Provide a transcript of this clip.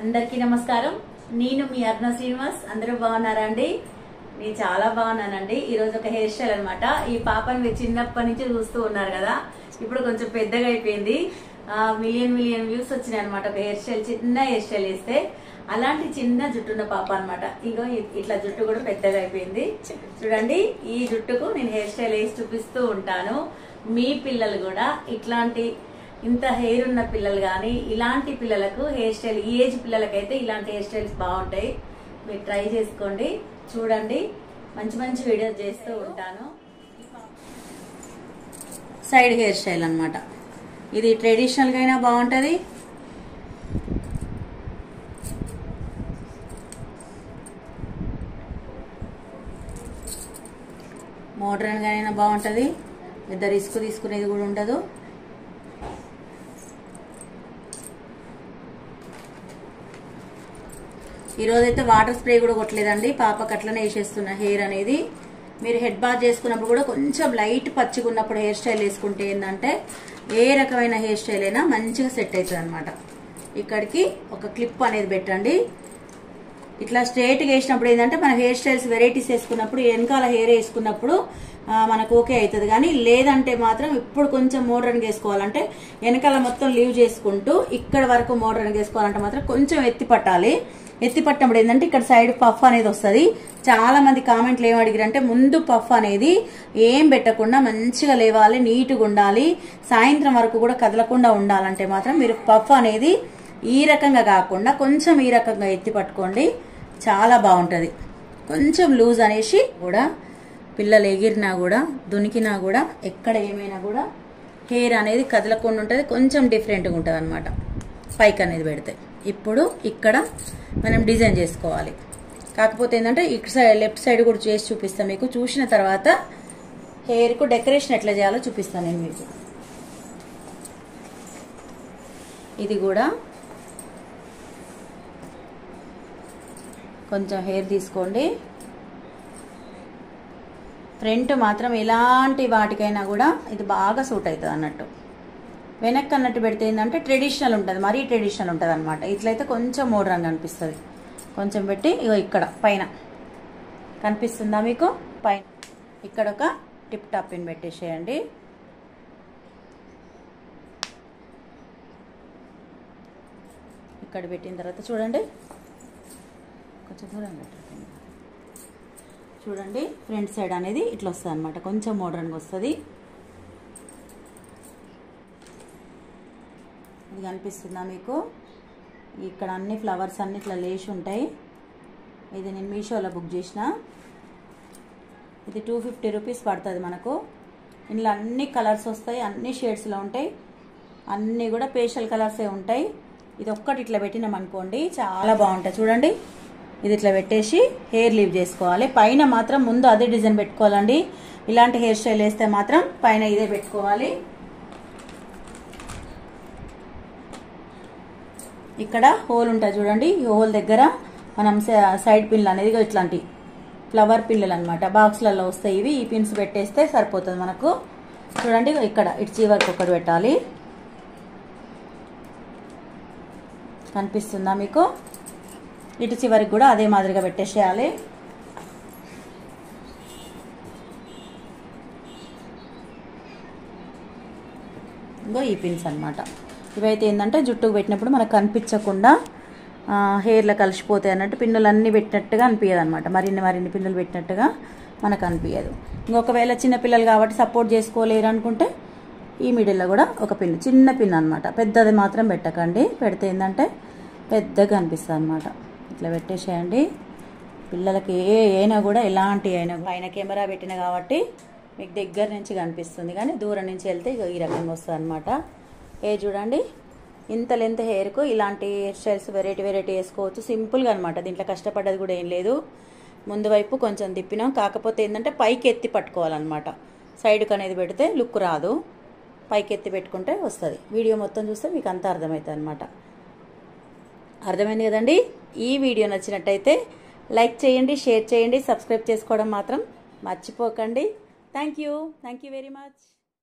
అందరికీ నమస్కారం. నేను మీ అర్ణ శ్రీనివాస్. అందరూ బాగున్నారా అండి? నేను చాలా బాగున్నానండి. ఈ రోజు ఒక హెయిర్ స్టైల్ అన్నమాట. ఈ పాపని మీరు చిన్నప్పటి నుంచి చూస్తూ ఉన్నారు కదా, ఇప్పుడు కొంచెం పెద్దగా అయిపోయింది. మిలియన్ వ్యూస్ వచ్చినాయి అనమాట. ఒక హెయిర్ స్టైల్, చిన్న హెయిర్ స్టైల్ వేస్తే అలాంటి చిన్న జుట్టున్న పాప అనమాట. ఇంకో ఇట్లా జుట్టు కూడా పెద్దగా అయిపోయింది. చూడండి, ఈ జుట్టుకు నేను హెయిర్ స్టైల్ వేసి చూపిస్తూ ఉంటాను. మీ పిల్లలు కూడా ఇట్లాంటి ఇంత హెయిర్ ఉన్న పిల్లలు కానీ ఇలాంటి పిల్లలకు హెయిర్ స్టైల్, ఈ ఏజ్ పిల్లలకైతే ఇలాంటి హెయిర్ స్టైల్స్ బాగుంటాయి. మీరు ట్రై చేసుకోండి, చూడండి. మంచి మంచి వీడియోస్ చేస్తూ ఉంటాను. సైడ్ హెయిర్ స్టైల్ అన్నమాట. ఇది ట్రెడిషనల్గా అయినా బాగుంటుంది, మోడర్న్గా అయినా బాగుంటుంది. పెద్ద రిస్క్ తీసుకునేది కూడా ఉండదు. ఈరోజైతే వాటర్ స్ప్రే కూడా కొట్టలేదండి, పాపకి అట్లనే వేసేస్తున్న. హెయిర్ అనేది మీరు హెడ్ బాత్ చేసుకున్నప్పుడు కూడా కొంచెం లైట్ పచ్చిగా ఉన్నప్పుడు హెయిర్ స్టైల్ వేసుకుంటే ఏంటంటే ఏ రకమైన హెయిర్ స్టైల్ అయినా మంచిగా సెట్ అవుతుంది అనమాట. ఇక్కడికి ఒక క్లిప్ అనేది పెట్టండి. ఇట్లా స్ట్రైట్గా వేసినప్పుడు ఏంటంటే మన హెయిర్ స్టైల్స్ వెరైటీస్ వేసుకున్నప్పుడు వెనకాల హెయిర్ వేసుకున్నప్పుడు మనకు ఓకే అవుతుంది. కానీ లేదంటే మాత్రం ఇప్పుడు కొంచెం మోడర్న్గా వేసుకోవాలంటే వెనకాల మొత్తం లీవ్ చేసుకుంటూ ఇక్కడ వరకు మోడర్న్గా వేసుకోవాలంటే మాత్రం కొంచెం ఎత్తి పట్టాలి. ఎత్తి పట్టినప్పుడు ఏంటంటే ఇక్కడ సైడ్ పఫ్ అనేది వస్తుంది. చాలా మంది కామెంట్లు ఏం అడిగారంటే ముందు పఫ్ అనేది ఏం పెట్టకుండా మంచిగా లేవాలి, నీట్గా ఉండాలి, సాయంత్రం వరకు కూడా కదలకుండా ఉండాలంటే మాత్రం మీరు పఫ్ అనేది ఈ రకంగా కాకుండా కొంచెం ఈ రకంగా ఎత్తి పట్టుకోండి, చాలా బాగుంటుంది. కొంచెం లూజ్ అనేసి కూడా పిల్లలు ఎగిరినా కూడా దునికినా కూడా ఎక్కడ ఏమైనా కూడా హెయిర్ అనేది కదలకుండా ఉంటుంది, కొంచెం డిఫరెంట్గా ఉంటుంది అనమాట పైకి అనేది పెడితే. ఇప్పుడు ఇక్కడ మనం డిజైన్ చేసుకోవాలి. కాకపోతే ఏంటంటే ఇక్కడ సైడ్ లెఫ్ట్ సైడ్ కూడా చేసి చూపిస్తాను మీకు. చూసిన తర్వాత హెయిర్కు డెకరేషన్ ఎట్లా చేయాలో చూపిస్తాను నేను మీకు. ఇది కూడా కొంచెం హెయిర్ తీసుకోండి. ఫ్రంట్ మాత్రం ఎలాంటి వాటికైనా కూడా ఇది బాగా సూట్ అవుతుంది అన్నట్టు. వెనక్కి అన్నట్టు పెడితే ఏంటంటే ట్రెడిషనల్ ఉంటుంది, మరీ ట్రెడిషనల్ ఉంటుంది అనమాట. ఇట్లయితే కొంచెం మోడర్న్గా అనిపిస్తుంది. కొంచెం పెట్టి ఇగో ఇక్కడ పైన కనిపిస్తుందా మీకు? పైన ఇక్కడ ఒక టిప్ టాప్ పిన్ పెట్టేసేయండి. ఇక్కడ పెట్టిన తర్వాత చూడండి, కొంచెం దూరం పెట్టండి. చూడండి, ఫ్రంట్ సైడ్ అనేది ఇట్లా వస్తుంది అనమాట, కొంచెం మోడర్న్గా వస్తుంది. ఇది కనిపిస్తుందా మీకు? ఇక్కడ అన్ని ఫ్లవర్స్ అన్ని ఇట్లా లేచి ఉంటాయి. ఇది నేను మీషోలో బుక్ చేసిన. ఇది 250 రూపీస్ పడుతుంది మనకు. ఇందులో అన్ని కలర్స్ వస్తాయి, అన్ని షేడ్స్లో ఉంటాయి, అన్నీ కూడా పేస్టల్ కలర్సే ఉంటాయి. ఇది ఒక్కటి ఇట్లా పెట్టినాం అనుకోండి చాలా బాగుంటుంది. చూడండి, ఇది ఇట్లా పెట్టేసి హెయిర్ లీవ్ చేసుకోవాలి. పైన మాత్రం ముందు అదే డిజైన్ పెట్టుకోవాలండి. ఇలాంటి హెయిర్ స్టైల్ వేస్తే మాత్రం పైన ఇదే పెట్టుకోవాలి. ఇక్కడ హోల్ ఉంటుంది చూడండి, ఈ హోల్ దగ్గర మనం సైడ్ పిన్లు అనేది ఇట్లాంటి ఫ్లవర్ పిన్నులు అనమాట, బాక్స్లలో వస్తాయి ఇవి. ఈ పిన్స్ పెట్టేస్తే సరిపోతుంది మనకు. చూడండి, ఇక్కడ ఇటు చివరికి ఒకటి పెట్టాలి. కనిపిస్తుందా మీకు? ఇటు చివరికి కూడా అదే మాదిరిగా పెట్టేసేయాలి. ఇంకో ఈ పిన్స్ అనమాట. ఇవైతే ఏంటంటే జుట్టుకు పెట్టినప్పుడు మనకు కనిపించకుండా హెయిర్లో కలిసిపోతాయి అన్నట్టు. పిన్నులు అన్నీ పెట్టినట్టుగా అనిపించదు అనమాట, మరిన్ని పిన్నులు పెట్టినట్టుగా మనకు అనిపించదు. ఇంకొకవేళ చిన్నపిల్లలు కాబట్టి సపోర్ట్ చేసుకోలేరు అనుకుంటే ఈ మిడిల్లో కూడా ఒక పిన్, చిన్న పిన్ అనమాట, పెద్దది మాత్రం పెట్టకండి. పెడితే ఏంటంటే పెద్దగా అనిపిస్తుంది అనమాట. ఇట్లా పెట్టేసేయండి. పిల్లలకి అయినా కూడా ఎలాంటి అయినా పైన కెమెరా పెట్టిన కాబట్టి మీకు దగ్గర నుంచి కనిపిస్తుంది, కానీ దూరం నుంచి వెళ్తే ఈ రకంగా వస్తుంది అనమాట. చూడండి, ఇంత లెంత్ హెయిర్కు ఇలాంటి హెయిర్ స్టైల్స్ వెరైటీ వేసుకోవచ్చు సింపుల్గా అనమాట. దీంట్లో కష్టపడ్డది కూడా ఏం లేదు. ముందు వైపు కొంచెం తిప్పినాం, కాకపోతే ఏంటంటే పైకి ఎత్తి పట్టుకోవాలన్నమాట. సైడ్కి అనేది పెడితే లుక్ రాదు, పైకి ఎత్తి పెట్టుకుంటే వస్తుంది. వీడియో మొత్తం చూస్తే మీకు అంతా అర్థమవుతుంది అనమాట. అర్థమైంది కదండి? ఈ వీడియో నచ్చినట్టయితే లైక్ చేయండి, షేర్ చేయండి, సబ్స్క్రైబ్ చేసుకోవడం మాత్రం మర్చిపోకండి. Thank you very much.